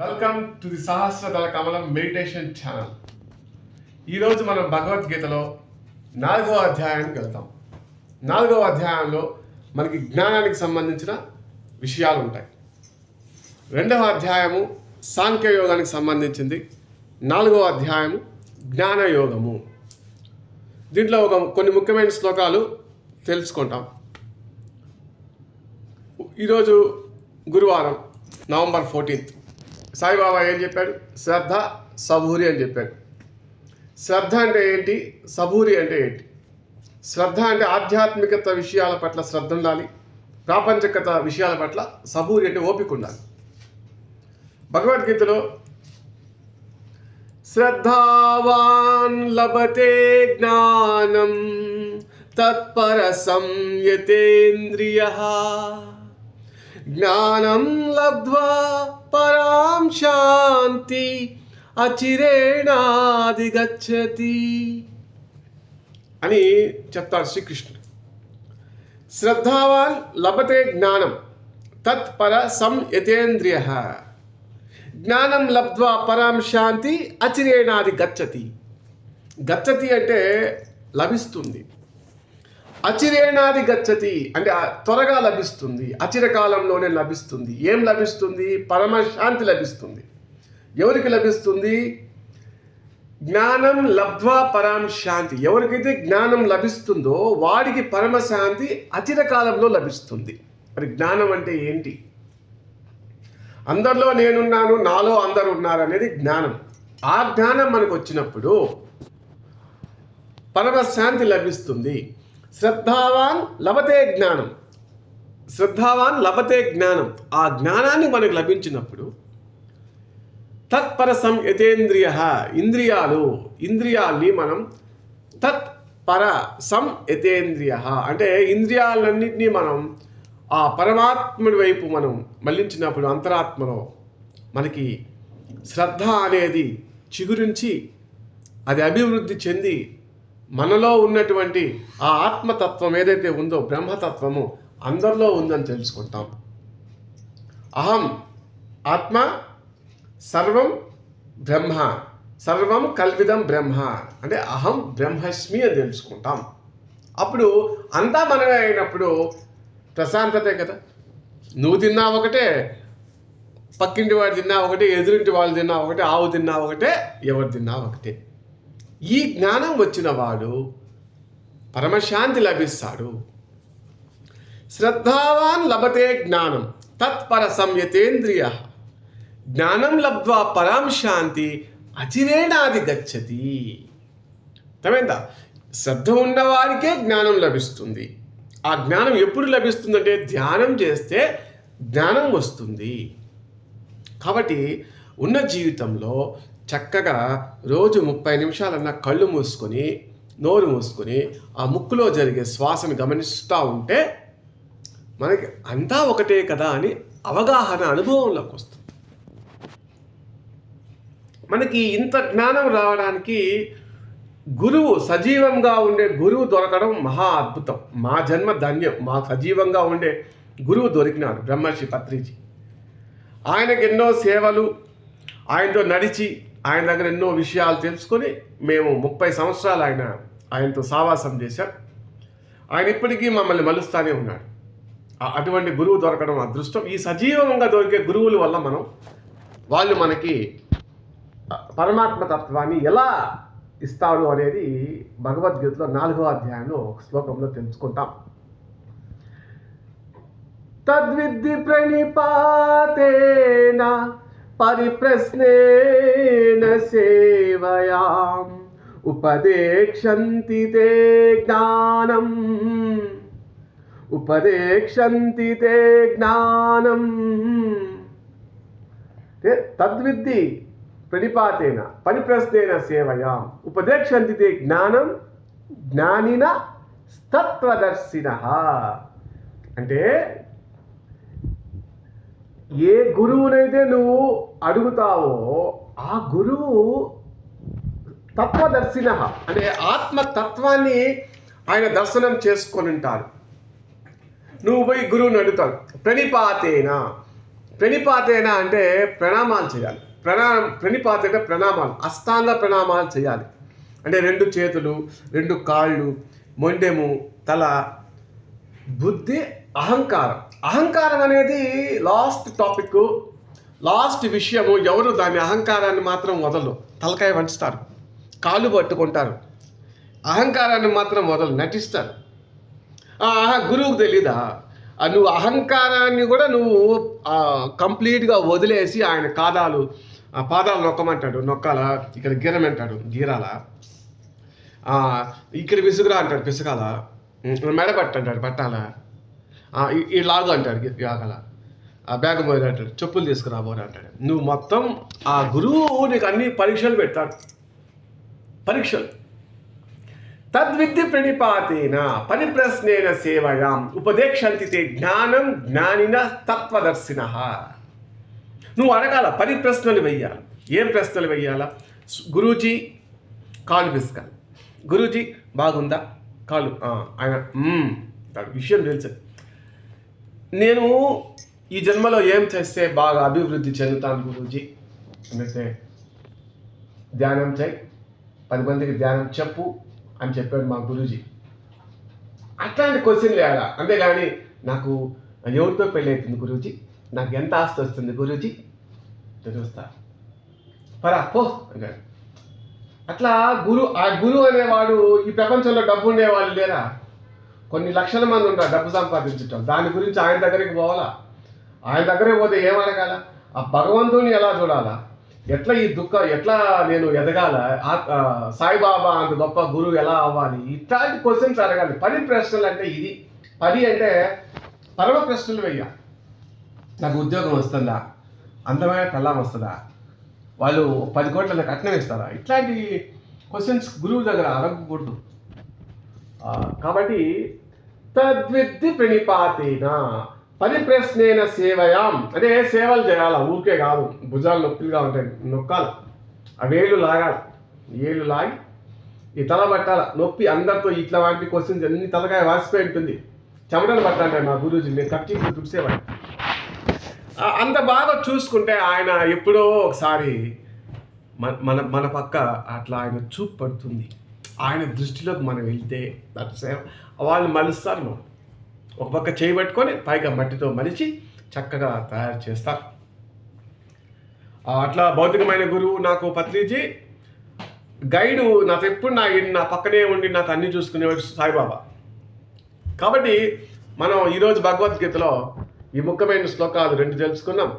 Welcome to the సహస్రదళ కమలం meditation channel. ఈరోజు మనం భగవద్గీతలో 4వ అధ్యాయానికి వెళ్తాం. 4వ అధ్యాయంలో మనకి జ్ఞానానికి సంబంధించిన విషయాలు ఉంటాయి. 2వ అధ్యాయము సాంఖ్యయోగానికి సంబంధించింది. 4వ అధ్యాయము జ్ఞానయోగము. దీంట్లో కొన్ని ముఖ్యమైన శ్లోకాలు తెలుసుకుంటాం. ఈరోజు గురువారం నవంబర్ 14th. సాయిబాబా ఏం చెప్పాడు? శ్రద్ధ, సబూరి అని చెప్పాడు. శ్రద్ధ అంటే ఏంటి? సబూరి అంటే ఏంటి? శ్రద్ధ అంటే ఆధ్యాత్మికత విషయాల పట్ల శ్రద్ధ ఉండాలి. ప్రాపంచికత విషయాల పట్ల సబూరి అంటే ఓపిక ఉండాలి. భగవద్గీతలో శ్రద్ధావాన్ లభతే జ్ఞానం తత్పర సంయతేంద్రియః జ్ఞానం లబ్ధ్వా పరాం శాంతి అచిరేణాధిగచ్చతి అని చెప్తాడు శ్రీకృష్ణుడు. శ్రద్ధావాన్ లభతే జ్ఞానం తత్పర సంయతేంద్రియః జ్ఞానం లబ్ధ్వా పరాం శాంతి అచిరేణాధిగచ్చతి. గచ్చతి అంటే లభిస్తుంది. అచిరేణాది గచ్చతి అంటే త్వరగా లభిస్తుంది, అచిరకాలంలోనే లభిస్తుంది. ఏం లభిస్తుంది? పరమశాంతి లభిస్తుంది. ఎవరికి లభిస్తుంది? జ్ఞానం లబ్ధ్వా పరాం శాంతి. ఎవరికైతే జ్ఞానం లభిస్తుందో వాడికి పరమశాంతి అచిరకాలంలో లభిస్తుంది. మరి జ్ఞానం అంటే ఏంటి? అందరిలో నేనున్నాను, నాలో అందరు ఉన్నారు అనేది జ్ఞానం. ఆ జ్ఞానం మనకు వచ్చినప్పుడు పరమశాంతి లభిస్తుంది. శ్రద్ధావాన్ లభతే జ్ఞానం. శ్రద్ధావాన్ లభతే జ్ఞానం. ఆ జ్ఞానాన్ని మనకు లభించినప్పుడు తత్పర సంయతేంద్రియః ఇంద్రియాల్ని మనం తత్పర సంయతేంద్రియః అంటే ఇంద్రియాలన్నింటినీ మనం ఆ పరమాత్ముడి వైపు మనం మళ్లించినప్పుడు అంతరాత్మలో మనకి శ్రద్ధ అనేది చిగురించి అది అభివృద్ధి చెంది మనలో ఉన్నటువంటి ఆ ఆత్మతత్వం ఏదైతే ఉందో బ్రహ్మతత్వము అందరిలో ఉందని తెలుసుకుంటాం. అహం ఆత్మ సర్వం బ్రహ్మ సర్వం కల్విదం బ్రహ్మ అంటే అహం బ్రహ్మస్మి అని తెలుసుకుంటాం. అప్పుడు అంతా మనమే అయినప్పుడు ప్రశాంతతే కదా. నువ్వు తిన్నా ఒకటే, పక్కింటి వాడు తిన్నా ఒకటే, ఎదురింటి వాళ్ళు తిన్నా ఒకటే, ఆవు తిన్నా ఒకటే, ఎవరు తిన్నా ఒకటే. ఈ జ్ఞానం వచ్చిన వాడు పరమశాంతి లభిస్తాడు. శ్రద్ధావాన్ లభతే జ్ఞానం తత్పర సంయతేంద్రియః జ్ఞానం లబ్ధ్వా పరాం శాంతి అచిరేణాది గచ్చతి. అర్థమైందా? శ్రద్ధ ఉన్నవాడికే జ్ఞానం లభిస్తుంది. ఆ జ్ఞానం ఎప్పుడు లభిస్తుందంటే ధ్యానం చేస్తే జ్ఞానం వస్తుంది. కాబట్టి ఉన్న జీవితంలో చక్కగా రోజు 30 నిమిషాలన్నా కళ్ళు మూసుకొని నోరు మూసుకొని ఆ ముక్కులో జరిగే శ్వాసను గమనిస్తూ ఉంటే మనకి అంతా ఒకటే కదా అని అవగాహన అనుభవంలోకి వస్తుంది. మనకి ఇంత జ్ఞానం రావడానికి గురువు, సజీవంగా ఉండే గురువు దొరకడం మహా అద్భుతం. మా జన్మ ధన్యం. మా సజీవంగా ఉండే గురువు దొరికినాడు బ్రహ్మర్షి పత్రిజీ. ఆయనకు ఎన్నో సేవలు, ఆయనతో నడిచి ఆయన దగ్గర ఎన్నో విషయాలు తెలుసుకొని మేము 30 సంవత్సరాలు ఆయనతో సావాసం చేశాం. ఆయన ఇప్పటికీ మమ్మల్ని మలుస్తూనే ఉన్నాడు. అటువంటి గురువు దొరకడం అదృష్టం. ఈ సజీవంగా దొరికే గురువుల వల్ల వాళ్ళు మనకి పరమాత్మ తత్వాన్ని ఎలా ఇస్తాడు అనేది భగవద్గీతలో 4వ అధ్యాయంలో ఒక శ్లోకంలో తెలుసుకుంటాం. తద్విద్ధి ప్రణిపాతేన పరిప్రశ్నేన సేవయాం ఉపదేక్షంతి తే జ్ఞానం తద్విద్ధి ప్రణిపాతేన పరిప్రశ్నేన సేవయాం ఉపదేక్షంతి తే జ్ఞానం జ్ఞానిన తత్వదర్శినః. అంటే ఏ గురువునైతే నువ్వు అడుగుతావో ఆ గురువు తత్వదర్శినః అంటే ఆత్మతత్వాన్ని ఆయన దర్శనం చేసుకొని ఉంటారు. నువ్వు పోయి గురువుని అడుగుతావు. ప్రణిపాతేన ప్రణిపాతేన అంటే ప్రణామాలు చేయాలి. ప్రణిపాత అంటే ప్రణామాలు, అష్టాంగ ప్రణామాలు చేయాలి. అంటే 2 చేతులు, 2 కాళ్ళు, మొండెము, తల, బుద్ధి, అహంకారం. అహంకారం అనేది లాస్ట్ టాపిక్, లాస్ట్ విషయము. ఎవరు దాని అహంకారాన్ని మాత్రం వదలరు, తలకాయ వంచుతారు, కాళ్ళు పట్టుకుంటారు, అహంకారాన్ని మాత్రం వదలు, నటిస్తారు. గురువుకు తెలీదా? నువ్వు అహంకారాన్ని కూడా నువ్వు కంప్లీట్గా వదిలేసి ఆయన పాదాలు నొక్కమంటాడు, నొక్కాలా, ఇక్కడ గీరమంటాడు, గీరాలా, ఇక్కడ విసుగురా అంటాడు, పిసగాల, మెడ పట్టంటాడు, పట్టాలా, ఈ లాగు అంటాడు, లాగల, బ్యాగ్ పోయి అంటాడు, చెప్పులు తీసుకురాబోరా అంటాడు. నువ్వు మొత్తం ఆ గురువు నీకు అన్ని పరీక్షలు పెడతాడు, పరీక్షలు. తద్విద్య ప్రణిపాతేన పరిప్రశ్నేన సేవయాం ఉపదేక్షంతి తే జ్ఞానం జ్ఞానిన తత్వదర్శిన. నువ్వు అడగాల, పరిప్రశ్నలు వెయ్యాలి. ఏం ప్రశ్నలు వెయ్యాలా? గురూజీ కాలు పిసకాలి, గురూజీ బాగుందా కాలు, ఆయన విషయం తెలుసు, నేను ఈ జన్మలో ఏం చేస్తే బాగా అభివృద్ధి చెందుతాను గురూజీ అంటే, ధ్యానం చేయి, 10 మందికి ధ్యానం చెప్పు అని చెప్పాడు మా గురూజీ. అట్లాంటి క్వశ్చన్లు వేయాలా. అంతేగాని నాకు ఎవరితో పెళ్ళి అవుతుంది గురూజీ, నాకు ఎంత ఆస్తి వస్తుంది గురూజీ, తెలుస్తా పరా పో అన్నాడు. అట్లా ఆ గురువు అనేవాడు, ఈ ప్రపంచంలో డబ్బు ఉండేవాళ్ళు లేరా? కొన్ని లక్షల మంది ఉంటారు డబ్బు సంపాదించటం. దాని గురించి ఆయన దగ్గరికి పోవాలా? ఆయన దగ్గరికి పోతే ఏం అడగాల? ఆ భగవంతుని ఎలా చూడాలా? ఎట్లా ఎట్లా నేను ఎదగాల? సాయిబాబా అంత గొప్ప గురువు ఎలా అవ్వాలి? ఇట్లాంటి క్వశ్చన్స్ అడగాలి. 10 ప్రశ్నలు అంటే ఇది. 10 అంటే పరమ ప్రశ్నలు వెయ్య. నాకు ఉద్యోగం వస్తుందా? అందమైన పెళ్ళాం వస్తుందా? వాళ్ళు 10 కోట్ల కట్నం ఇస్తారా? ఇట్లాంటి క్వశ్చన్స్ గురువు దగ్గర అడగకూడదు. కాబట్టి తద్విద్య ప్రణిపాతేన పరిప్రశ్నేన సేవయాం అంటే సేవలు చేయాలి, ఊరికే కాదు. భుజాలు నొప్పిగా ఉంటాయి, నొక్కాలి, ఆ వేళ్ళు లాగాలి, ఏళ్ళు లాగి ఈ తల పట్టాల నొప్పి. అందరితో ఇట్లా వాటి క్వశ్చన్స్ అన్ని తలకాయ వాసిపోయి ఉంటుంది, చెమటలు పట్టాలి. మా గురూజీ నేను కట్టి తుడిసేవాడు. అంత బాగా చూసుకుంటే ఆయన ఎప్పుడో ఒకసారి మన పక్క అట్లా ఆయన చూపు పడుతుంది. ఆయన దృష్టిలోకి మనం వెళ్తే వాళ్ళు మలుస్తారు. మనం ఒక పక్క చేయి పట్టుకొని పైగా మట్టితో మలిచి చక్కగా తయారు చేస్తారు. అట్లా భౌతికమైన గురువు నాకు పత్రిజీ, గైడు నాకు ఎప్పుడు నా పక్కనే ఉండి నాకు అన్ని చూసుకునేవాడు సాయిబాబా. కాబట్టి మనం ఈరోజు భగవద్గీతలో ఈ ముఖ్యమైన శ్లోకాలు 2 తెలుసుకున్నాం.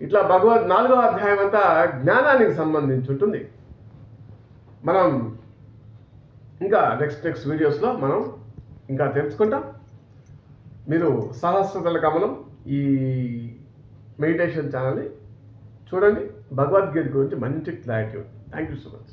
ఇట్లా 4వ అధ్యాయం అంతా జ్ఞానానికి సంబంధించి ఉంటుంది. మనం ఇంకా నెక్స్ట్ వీడియోస్లో మనం ఇంకా తెలుసుకుంటాం. మీరు సహస్రదళ గమనం ఈ మెడిటేషన్ ఛానల్ని చూడండి. భగవద్గీత గురించి మంచి క్లారిటీ ఉంది. Thank you so much.